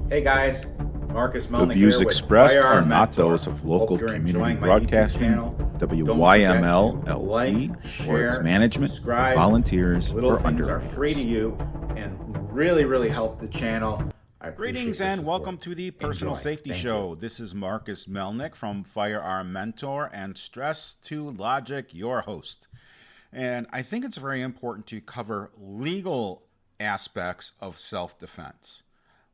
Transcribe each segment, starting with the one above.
Hey guys, Marcus The Melnick views here with expressed are Firearm not Mentor. those of local Hope you're community enjoying my YouTube broadcasting, channel. Don't forget WYML to like, LP, or its share, management, subscribe. volunteers, Little or things are free to underwriters. you and really help the channel. I appreciate Greetings the and support. welcome to the Personal Enjoy. Safety Thank Show. you. This is Marcus Melnick from Firearm Mentor and Stress to Logic, your host. And I think it's very important to cover legal aspects of self-defense.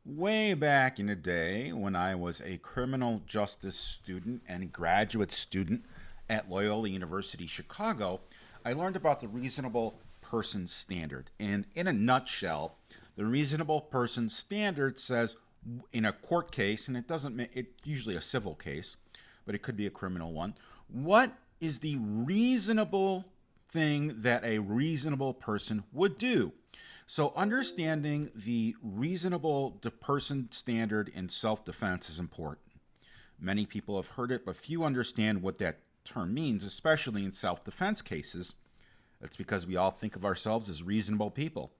Way back in the day when I was a criminal justice student and graduate student at Loyola University Chicago, I learned about the reasonable person standard. And in a nutshell, the reasonable person standard says in a court case, and it's usually a civil case, but it could be a criminal one, what is the reasonable thing that a reasonable person would do? So understanding the reasonable person standard in self-defense is important. Many people have heard it, but few understand what that term means, especially in self-defense cases. That's because we all think of ourselves as reasonable people.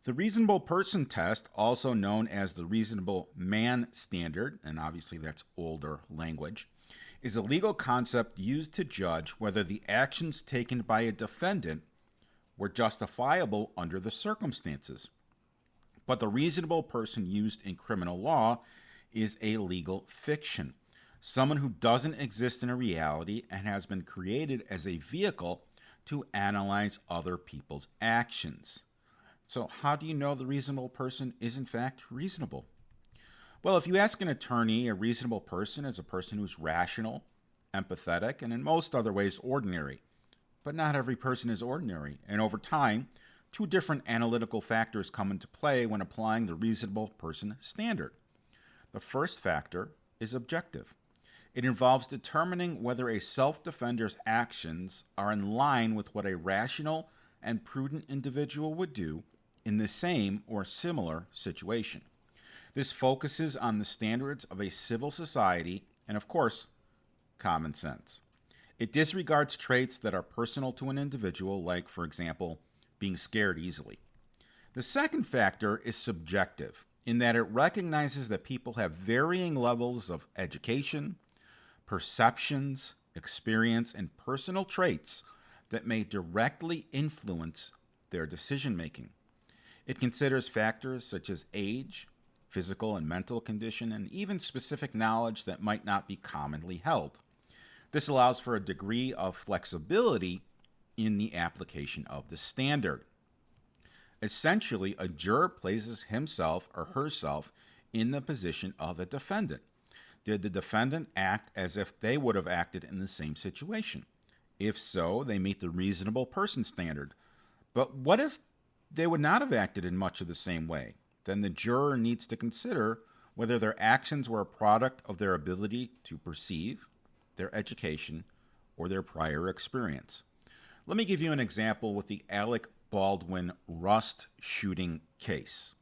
The reasonable person test, also known as the reasonable man standard, and obviously that's older language, is a legal concept used to judge whether the actions taken by a defendant were justifiable under the circumstances. But the reasonable person used in criminal law is a legal fiction, someone who doesn't exist in a reality and has been created as a vehicle to analyze other people's actions. So how do you know the reasonable person is in fact reasonable? Well, if you ask an attorney, a reasonable person is a person who's rational, empathetic, and in most other ways ordinary. But not every person is ordinary, and over time, two different analytical factors come into play when applying the reasonable person standard. The first factor is objective. It involves determining whether a self-defender's actions are in line with what a rational and prudent individual would do in the same or similar situation. This focuses on the standards of a civil society and, of course, common sense. It disregards traits that are personal to an individual, like, for example, being scared easily. The second factor is subjective, in that it recognizes that people have varying levels of education, perceptions, experience, and personal traits that may directly influence their decision-making. It considers factors such as age, physical and mental condition, and even specific knowledge that might not be commonly held. This allows for a degree of flexibility in the application of the standard. Essentially, a juror places himself or herself in the position of a defendant. Did the defendant act as if they would have acted in the same situation? If so, they meet the reasonable person standard. But what if they would not have acted in much of the same way? Then the juror needs to consider whether their actions were a product of their ability to perceive, their education, or their prior experience. Let me give you an example with the Alec Baldwin Rust shooting case.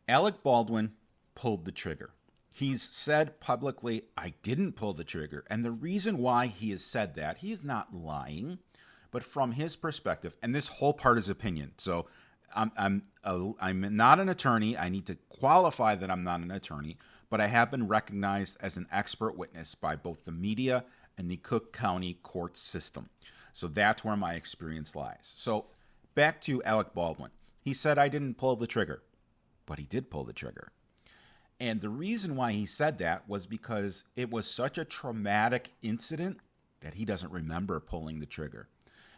Alec Baldwin pulled the trigger. He's said publicly, I didn't pull the trigger. And the reason why he has said that, he's not lying, but from his perspective, and this whole part is opinion. So I'm not an attorney. I need to qualify that I'm not an attorney, but I have been recognized as an expert witness by both the media and the Cook County court system. So that's where my experience lies. So back to Alec Baldwin. He said, I didn't pull the trigger, but he did pull the trigger. And the reason why he said that was because it was such a traumatic incident that he doesn't remember pulling the trigger.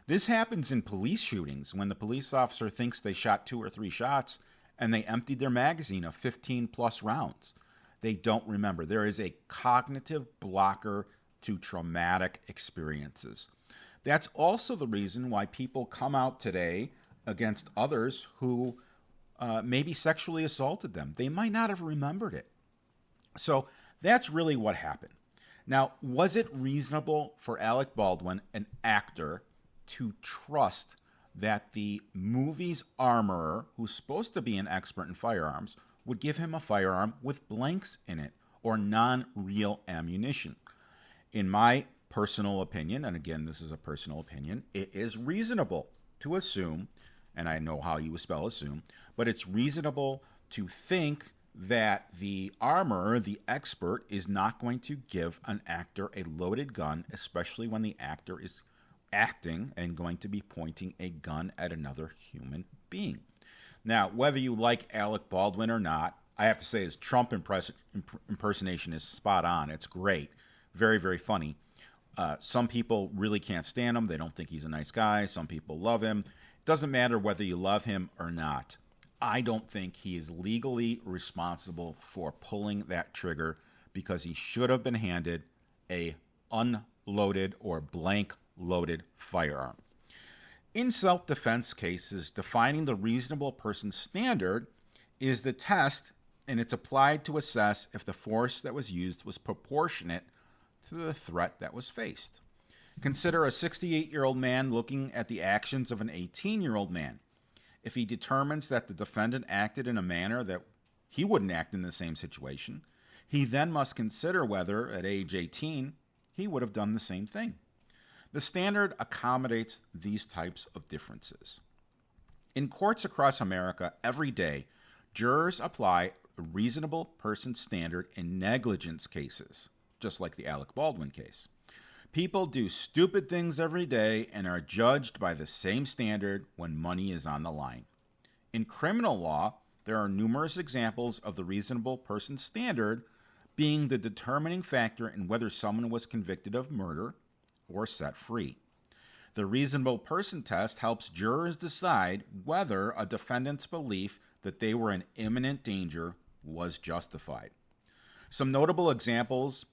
This happens in police shootings when the police officer thinks they shot 2 or 3 shots and they emptied their magazine of 15 plus rounds. They don't remember. There is a cognitive blocker to traumatic experiences. That's also the reason why people come out today against others who maybe sexually assaulted them. They might not have remembered it. So that's really what happened. Now, was it reasonable for Alec Baldwin, an actor, to trust that the movie's armorer, who's supposed to be an expert in firearms, would give him a firearm with blanks in it or non-real ammunition? In my personal opinion, and again, this is a personal opinion, it is reasonable to assume, and I know how you spell assume, but it's reasonable to think that the armorer, the expert, is not going to give an actor a loaded gun, especially when the actor is acting and going to be pointing a gun at another human being. Now, whether you like Alec Baldwin or not, I have to say his Trump impersonation is spot on. It's great. Very, very funny. Some people really can't stand him. They don't think he's a nice guy. Some people love him. It doesn't matter whether you love him or not. I don't think he is legally responsible for pulling that trigger because he should have been handed a unloaded or blank loaded firearm. In self-defense cases, defining the reasonable person standard is the test, and it's applied to assess if the force that was used was proportionate to the threat that was faced. Consider a 68-year-old man looking at the actions of an 18-year-old man. If he determines that the defendant acted in a manner that he wouldn't act in the same situation, he then must consider whether, at age 18, he would have done the same thing. The standard accommodates these types of differences. In courts across America, every day, jurors apply a reasonable person standard in negligence cases, just like the Alec Baldwin case. People do stupid things every day and are judged by the same standard when money is on the line. In criminal law, there are numerous examples of the reasonable person standard being the determining factor in whether someone was convicted of murder or set free. The reasonable person test helps jurors decide whether a defendant's belief that they were in imminent danger was justified. Some notable examples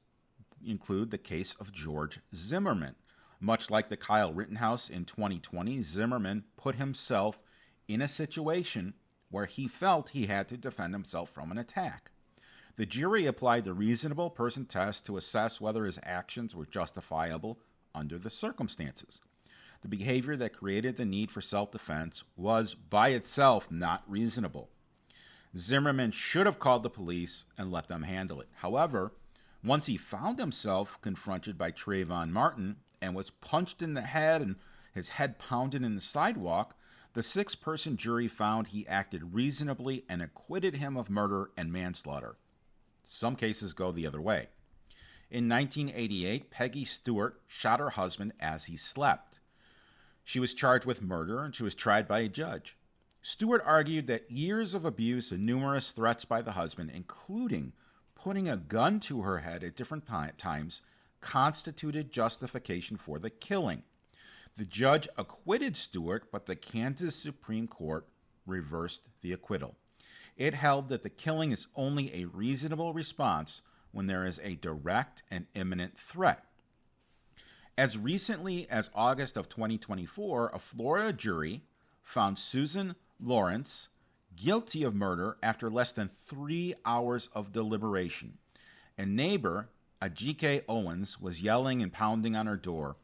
include the case of George Zimmerman. Much like the Kyle Rittenhouse in 2020, Zimmerman put himself in a situation where he felt he had to defend himself from an attack. The jury applied the reasonable person test to assess whether his actions were justifiable under the circumstances. The behavior that created the need for self-defense was by itself not reasonable. Zimmerman should have called the police and let them handle it. However, once he found himself confronted by Trayvon Martin and was punched in the head and his head pounded in the sidewalk, the 6-person jury found he acted reasonably and acquitted him of murder and manslaughter. Some cases go the other way. In 1988, Peggy Stewart shot her husband as he slept. She was charged with murder and she was tried by a judge. Stewart argued that years of abuse and numerous threats by the husband, including putting a gun to her head at different times, constituted justification for the killing. The judge acquitted Stewart, but the Kansas Supreme Court reversed the acquittal. It held that the killing is only a reasonable response when there is a direct and imminent threat. As recently as August of 2024, a Florida jury found Susan Lawrence guilty of murder after less than 3 hours of deliberation. A neighbor, Ajike Owens, was yelling and pounding on her door.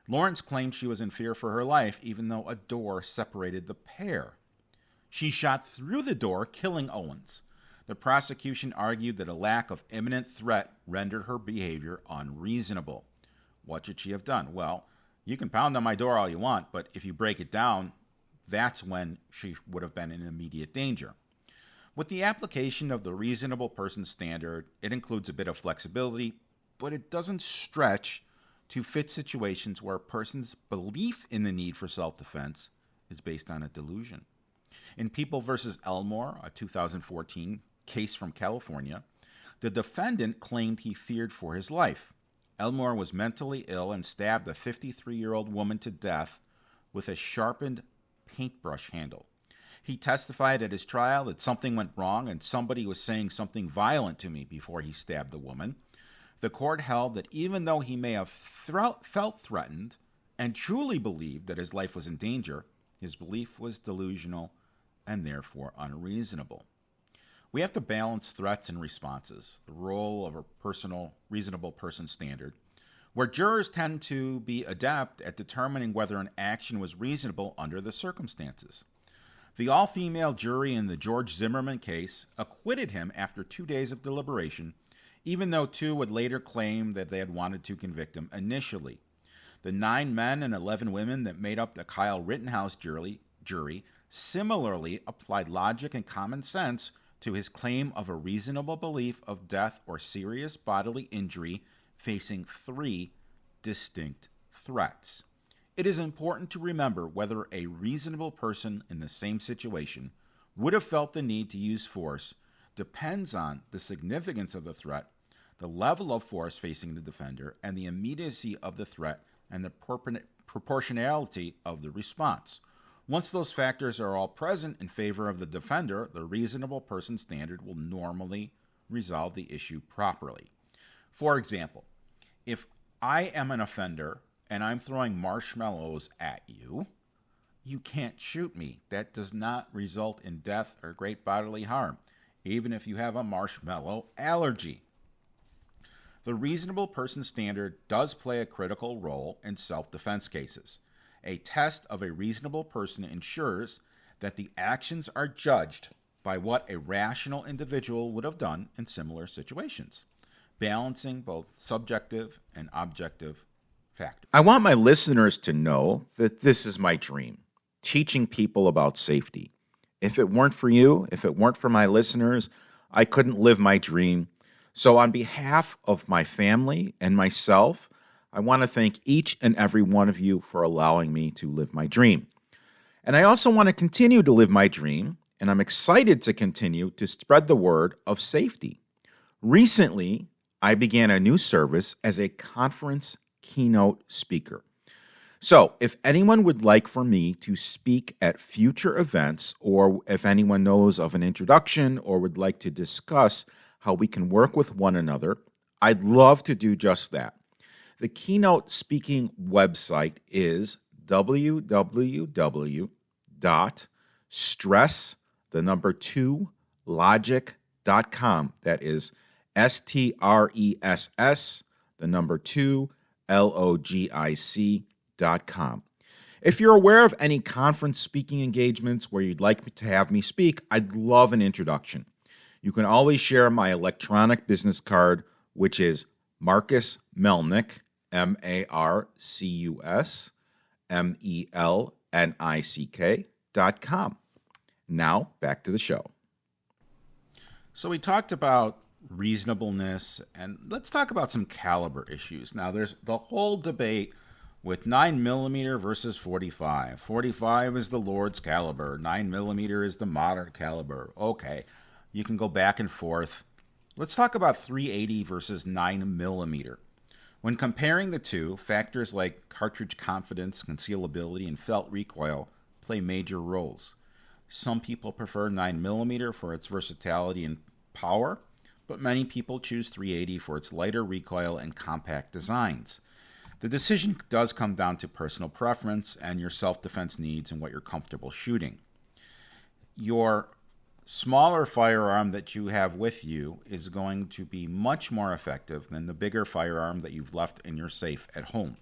Lawrence claimed she was in fear for her life, even though a door separated the pair. She shot through the door, killing Owens. The prosecution argued that a lack of imminent threat rendered her behavior unreasonable. What should she have done? Well, you can pound on my door all you want, but if you break it down, that's when she would have been in immediate danger. With the application of the reasonable person standard, it includes a bit of flexibility, but it doesn't stretch to fit situations where a person's belief in the need for self-defense is based on a delusion. In People v. Elmore, a 2014 case from California, the defendant claimed he feared for his life. Elmore was mentally ill and stabbed a 53-year-old woman to death with a sharpened paintbrush handle. He testified at his trial that something went wrong and somebody was saying something violent to me before he stabbed the woman. The court held that even though he may have felt threatened and truly believed that his life was in danger, his belief was delusional and therefore unreasonable. We have to balance threats and responses, the role of a reasonable person standard, where jurors tend to be adept at determining whether an action was reasonable under the circumstances. The all-female jury in the George Zimmerman case acquitted him after 2 days of deliberation, even though 2 would later claim that they had wanted to convict him initially. The 9 men and 11 women that made up the Kyle Rittenhouse jury similarly applied logic and common sense to his claim of a reasonable belief of death or serious bodily injury facing three distinct threats. It is important to remember whether a reasonable person in the same situation would have felt the need to use force depends on the significance of the threat, the level of force facing the defender, and the immediacy of the threat and the proportionality of the response. Once those factors are all present in favor of the defender, the reasonable person standard will normally resolve the issue properly. For example, if I am an offender and I'm throwing marshmallows at you, you can't shoot me. That does not result in death or great bodily harm, even if you have a marshmallow allergy. The reasonable person standard does play a critical role in self-defense cases. A test of a reasonable person ensures that the actions are judged by what a rational individual would have done in similar situations, balancing both subjective and objective factors. I want my listeners to know that this is my dream, teaching people about safety. If it weren't for you, if it weren't for my listeners, I couldn't live my dream. So on behalf of my family and myself, I want to thank each and every one of you for allowing me to live my dream. And I also want to continue to live my dream, and I'm excited to continue to spread the word of safety. Recently, I began a new service as a conference keynote speaker. So if anyone would like for me to speak at future events, or if anyone knows of an introduction or would like to discuss how we can work with one another, I'd love to do just that. The keynote speaking website is www.stress2logic.com. That is STRESS, 2LOGIC.com. If you're aware of any conference speaking engagements where you'd like to have me speak, I'd love an introduction. You can always share my electronic business card, which is Marcus Melnick, MarcusMelnick.com. Now, back to the show. So we talked about reasonableness, and let's talk about some caliber issues. Now, there's the whole debate with 9mm versus 45. 45 is the Lord's caliber. 9mm is the modern caliber. Okay, you can go back and forth. Let's talk about 380 versus 9mm. When comparing the two, factors like cartridge confidence, concealability, and felt recoil play major roles. Some people prefer 9mm for its versatility and power, but many people choose 380 for its lighter recoil and compact designs. The decision does come down to personal preference and your self-defense needs and what you're comfortable shooting. Your smaller firearm that you have with you is going to be much more effective than the bigger firearm that you've left in your safe at home.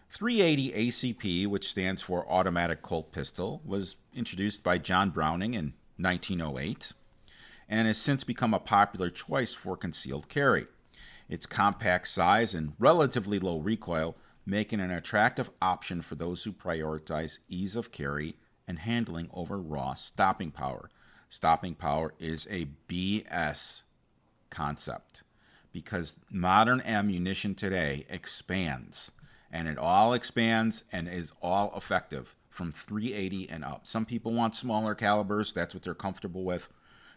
380 ACP, which stands for Automatic Colt Pistol, was introduced by John Browning in 1908 and has since become a popular choice for concealed carry. Its compact size and relatively low recoil make it an attractive option for those who prioritize ease of carry and handling over raw stopping power. Stopping power is a BS concept because modern ammunition today expands, and it all expands and is all effective from 380 and up. Some people want smaller calibers. That's what they're comfortable with.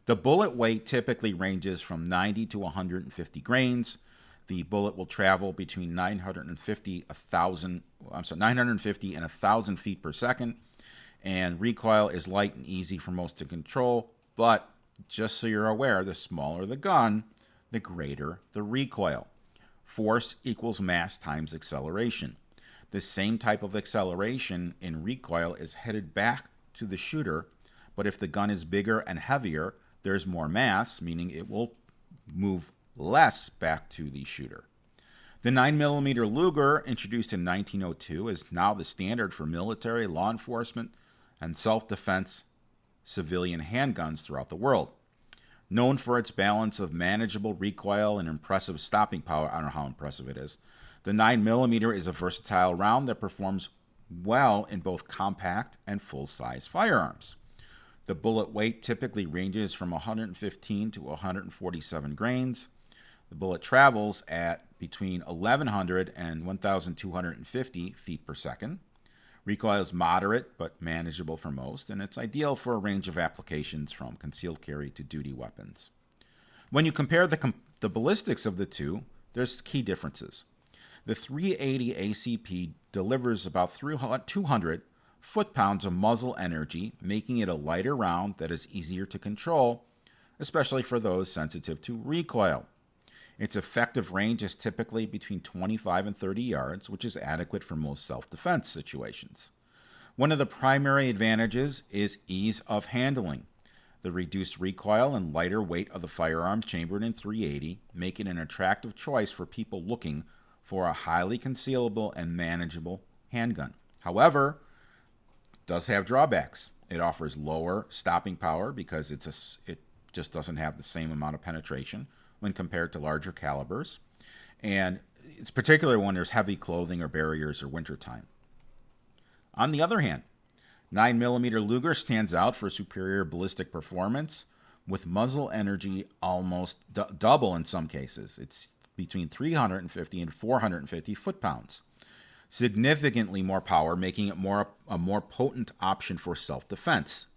The bullet weight typically ranges from 90 to 150 grains. The bullet will travel between 950 and 1,000 feet per second. And recoil is light and easy for most to control, but just so you're aware, the smaller the gun, the greater the recoil. Force equals mass times acceleration. The same type of acceleration in recoil is headed back to the shooter, but if the gun is bigger and heavier, there's more mass, meaning it will move less back to the shooter. The 9mm Luger, introduced in 1902, is now the standard for military, law enforcement, and self-defense civilian handguns throughout the world. Known for its balance of manageable recoil and impressive stopping power, I don't know how impressive it is, the 9mm is a versatile round that performs well in both compact and full-size firearms. The bullet weight typically ranges from 115 to 147 grains. The bullet travels at between 1,100 and 1,250 feet per second. Recoil is moderate but manageable for most, and it's ideal for a range of applications from concealed carry to duty weapons. When you compare the ballistics of the two, there's key differences. The 380 ACP delivers about 200 foot-pounds of muzzle energy, making it a lighter round that is easier to control, especially for those sensitive to recoil. Its effective range is typically between 25 and 30 yards, which is adequate for most self-defense situations. One of the primary advantages is ease of handling. The reduced recoil and lighter weight of the firearm chambered in 380 make it an attractive choice for people looking for a highly concealable and manageable handgun. However, it does have drawbacks. It offers lower stopping power because it just doesn't have the same amount of penetration when compared to larger calibers. And it's particularly when there's heavy clothing or barriers or wintertime. On the other hand, 9mm Luger stands out for superior ballistic performance with muzzle energy almost double in some cases. It's between 350 and 450 foot-pounds. Significantly more power, making it a more potent option for self-defense.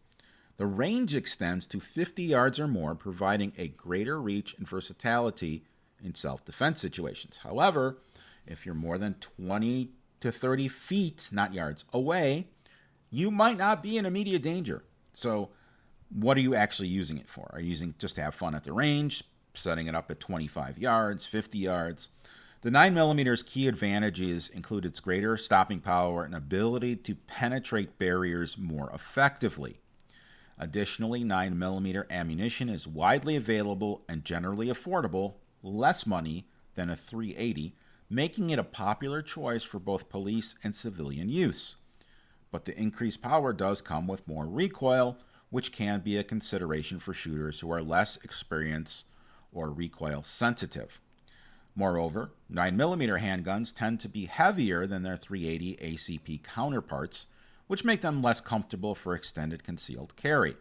The range extends to 50 yards or more, providing a greater reach and versatility in self-defense situations. However, if you're more than 20 to 30 feet, not yards, away, you might not be in immediate danger. So what are you actually using it for? Are you using it just to have fun at the range, setting it up at 25 yards, 50 yards? The 9mm's key advantages include its greater stopping power and ability to penetrate barriers more effectively. Additionally, 9mm ammunition is widely available and generally affordable, less money than a 380, making it a popular choice for both police and civilian use. But the increased power does come with more recoil, which can be a consideration for shooters who are less experienced or recoil sensitive. Moreover, 9mm handguns tend to be heavier than their 380 ACP counterparts, which make them less comfortable for extended concealed carry.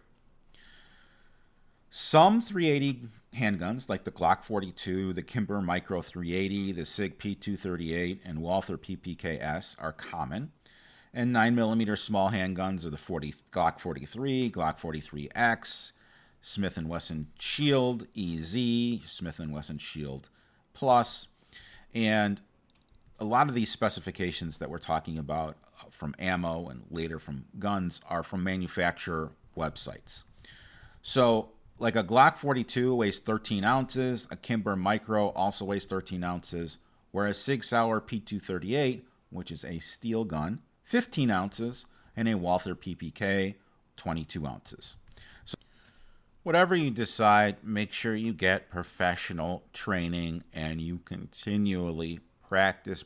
Some 380 handguns, like the Glock 42, the Kimber Micro 380, the SIG P238, and Walther PPKS, are common, and 9mm small handguns are the Glock 43, Glock 43X, Smith & Wesson Shield EZ, Smith & Wesson Shield Plus, and a lot of these specifications that we're talking about from ammo and later from guns are from manufacturer websites. So, like a Glock 42 weighs 13 ounces, a Kimber Micro also weighs 13 ounces, whereas Sig Sauer P238, which is a steel gun, 15 ounces, and a Walther PPK, 22 ounces. So, whatever you decide, make sure you get professional training and you continually practice.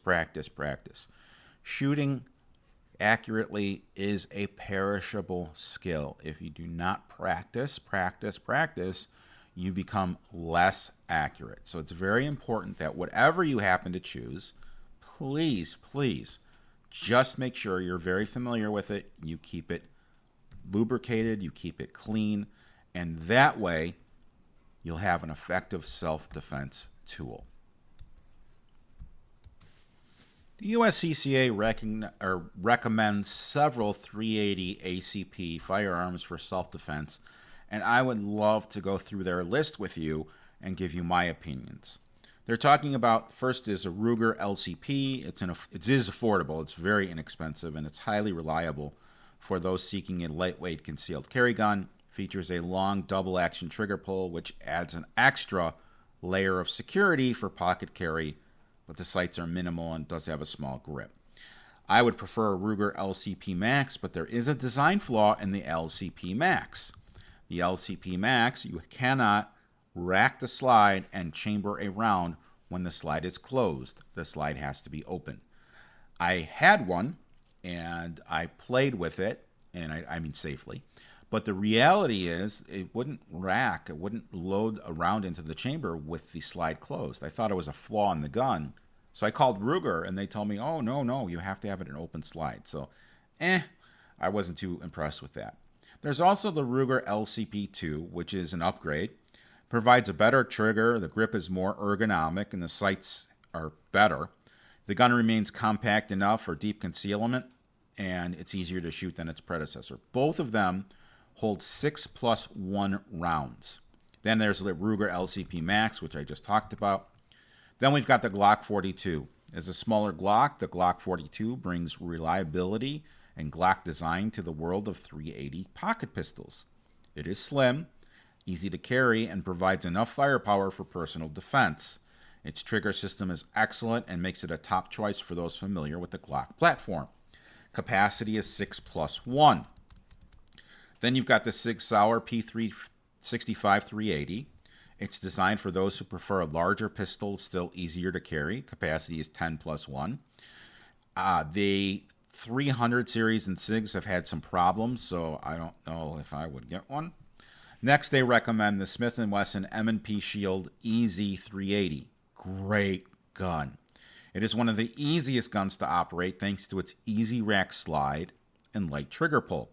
Shooting accurately is a perishable skill. If you do not practice, you become less accurate. So it's very important that whatever you happen to choose, please, just make sure you're very familiar with it. You keep it lubricated, you keep it clean, and that way you'll have an effective self-defense tool. The USCCA recommends several 380 ACP firearms for self-defense, and I would love to go through their list with you and give you my opinions. They're talking about, first is a Ruger LCP. It is affordable, it's very inexpensive, and it's highly reliable for those seeking a lightweight concealed carry gun. Features a long double-action trigger pull, which adds an extra layer of security for pocket carry, but the sights are minimal and does have a small grip. I would prefer a Ruger LCP Max, but there is a design flaw in the LCP Max. The LCP Max, you cannot rack the slide and chamber a round when the slide is closed. The slide has to be open. I had one, and I played with it, and I mean safely. But the reality is it wouldn't rack, it wouldn't load a round into the chamber with the slide closed. I thought it was a flaw in the gun. So I called Ruger, and they told me, oh, no, you have to have it an open slide. So, I wasn't too impressed with that. There's also the Ruger LCP2, which is an upgrade. Provides a better trigger, the grip is more ergonomic, and the sights are better. The gun remains compact enough for deep concealment, and it's easier to shoot than its predecessor. Both of them hold 6+1 rounds. Then there's the Ruger LCP Max, which I just talked about. Then we've got the Glock 42. As a smaller Glock, the Glock 42 brings reliability and Glock design to the world of .380 pocket pistols. It is slim, easy to carry, and provides enough firepower for personal defense. Its trigger system is excellent and makes it a top choice for those familiar with the Glock platform. Capacity is 6+1. Then you've got the Sig Sauer P365 380. It's designed for those who prefer a larger pistol, still easier to carry. Capacity is 10+1. The 300 series and SIGs have had some problems, so I don't know if I would get one. Next, they recommend the Smith & Wesson M&P Shield EZ380. Great gun. It is one of the easiest guns to operate thanks to its easy rack slide and light trigger pull.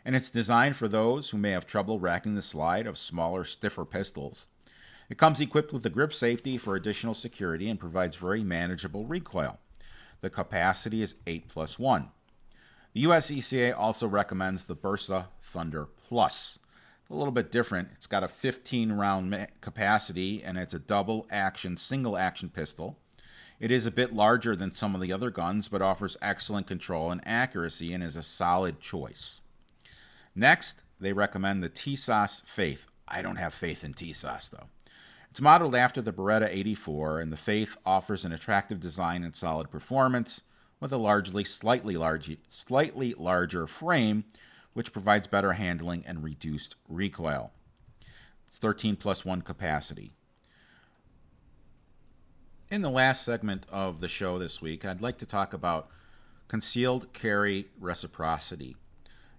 And it's designed for those who may have trouble racking the slide of smaller, stiffer pistols. It comes equipped with the grip safety for additional security and provides very manageable recoil. The capacity is 8+1. The US ECA also recommends the Bersa Thunder Plus. It's a little bit different. It's got a 15-round capacity, and it's a double-action, single-action pistol. It is a bit larger than some of the other guns, but offers excellent control and accuracy and is a solid choice. Next, they recommend the TSAS Faith. I don't have faith in TSAS, though. It's modeled after the Beretta 84, and the Faith offers an attractive design and solid performance with a slightly larger frame, which provides better handling and reduced recoil. It's 13+1 capacity. In the last segment of the show this week, I'd like to talk about concealed carry reciprocity.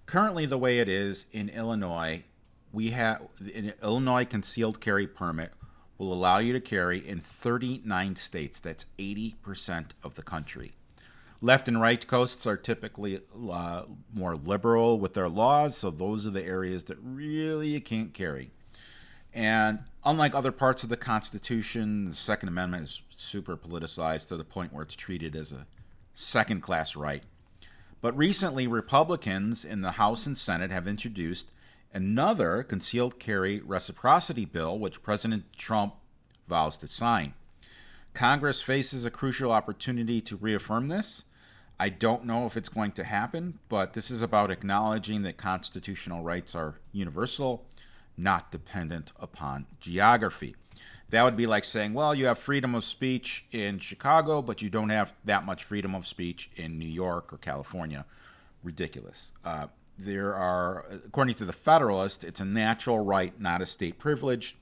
Currently, the way it is in Illinois, we have an Illinois concealed carry permit will allow you to carry in 39 states. That's 80% of the country. Left and right coasts are typically more liberal with their laws, so those are the areas that really you can't carry. And unlike other parts of the Constitution, the Second Amendment is super politicized to the point where it's treated as a second-class right. But recently, Republicans in the House and Senate have introduced another concealed carry reciprocity bill, which President Trump vows to sign. Congress faces a crucial opportunity to reaffirm this. I don't know if it's going to happen, but this is about acknowledging that constitutional rights are universal, not dependent upon geography. That would be like saying, well, you have freedom of speech in Chicago, but you don't have that much freedom of speech in New York or California. Ridiculous. There are, according to the Federalist, it's a natural right, not a state privilege.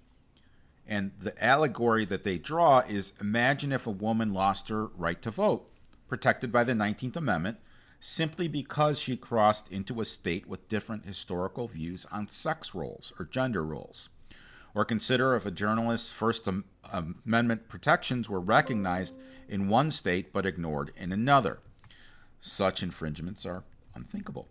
And the allegory that they draw is, imagine if a woman lost her right to vote, protected by the 19th Amendment, simply because she crossed into a state with different historical views on sex roles or gender roles. Or consider if a journalist's First Amendment protections were recognized in one state but ignored in another. Such infringements are unthinkable.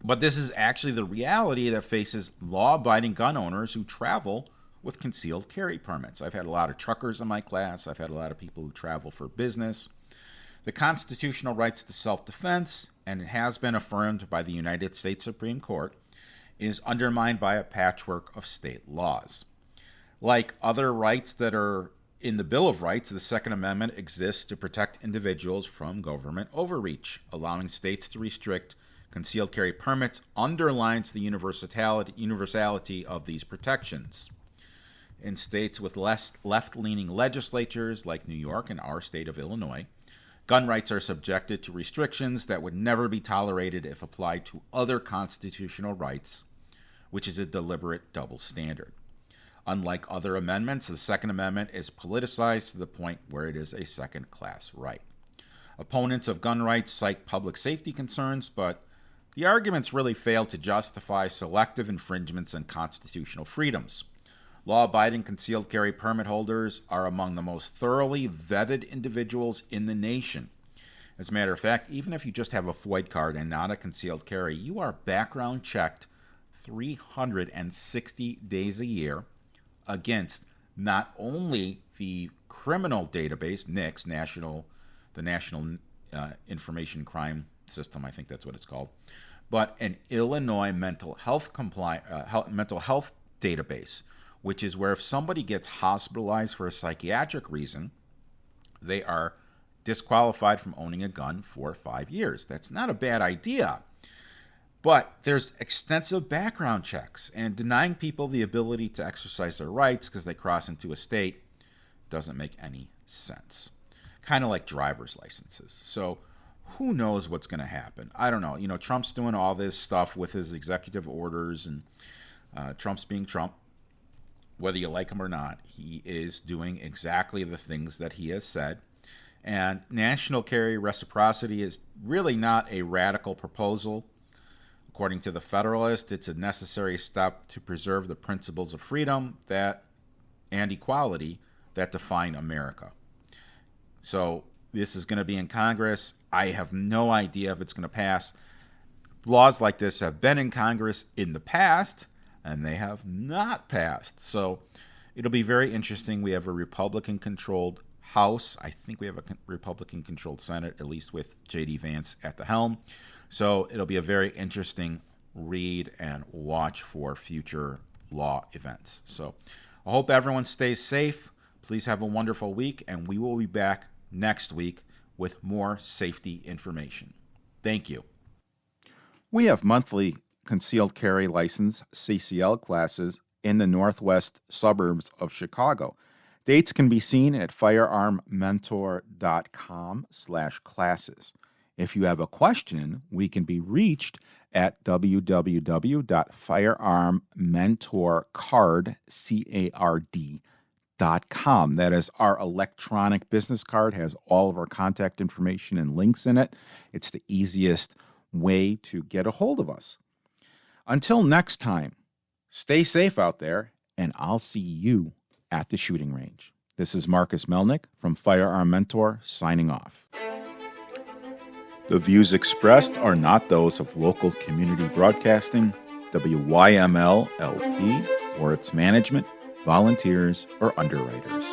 But this is actually the reality that faces law-abiding gun owners who travel with concealed carry permits. I've had a lot of truckers in my class. I've had a lot of people who travel for business. The constitutional rights to self-defense, and it has been affirmed by the United States Supreme Court, is undermined by a patchwork of state laws. Like other rights that are in the Bill of Rights, the Second Amendment exists to protect individuals from government overreach. Allowing states to restrict concealed carry permits underlines the universality of these protections. In states with less left-leaning legislatures like New York and our state of Illinois, gun rights are subjected to restrictions that would never be tolerated if applied to other constitutional rights, which is a deliberate double standard. Unlike other amendments, the Second Amendment is politicized to the point where it is a second-class right. Opponents of gun rights cite public safety concerns, but the arguments really fail to justify selective infringements on constitutional freedoms. Law-abiding concealed carry permit holders are among the most thoroughly vetted individuals in the nation. As a matter of fact, even if you just have a FOID card and not a concealed carry, you are background checked 360 days a year against not only the criminal database, NICS, the National Information Crime System, I think that's what it's called, but an Illinois mental health database, which is where if somebody gets hospitalized for a psychiatric reason, they are disqualified from owning a gun for 5 years. That's not a bad idea. But there's extensive background checks, and denying people the ability to exercise their rights because they cross into a state doesn't make any sense. Kind of like driver's licenses. So who knows what's going to happen? I don't know. Trump's doing all this stuff with his executive orders, and Trump's being Trump. Whether you like him or not, he is doing exactly the things that he has said. And national carry reciprocity is really not a radical proposal. According to the Federalist, it's a necessary step to preserve the principles of freedom and equality that define America. So this is going to be in Congress. I have no idea if it's going to pass. Laws like this have been in Congress in the past, and they have not passed. So it'll be very interesting. We have a Republican-controlled House. I think we have a Republican-controlled Senate, at least with J.D. Vance at the helm. So it'll be a very interesting read and watch for future law events. So I hope everyone stays safe. Please have a wonderful week, and we will be back next week with more safety information. Thank you. We have monthly concealed carry license CCL classes in the northwest suburbs of Chicago. Dates can be seen at firearmmentor.com/classes. If you have a question, we can be reached at www.firearmmentorcard.com. That is our electronic business card, has all of our contact information and links in it. It's the easiest way to get a hold of us. Until next time, stay safe out there, and I'll see you at the shooting range. This is Marcus Melnick from Firearm Mentor signing off. The views expressed are not those of local community broadcasting, WYML LP, or its management, volunteers, or underwriters.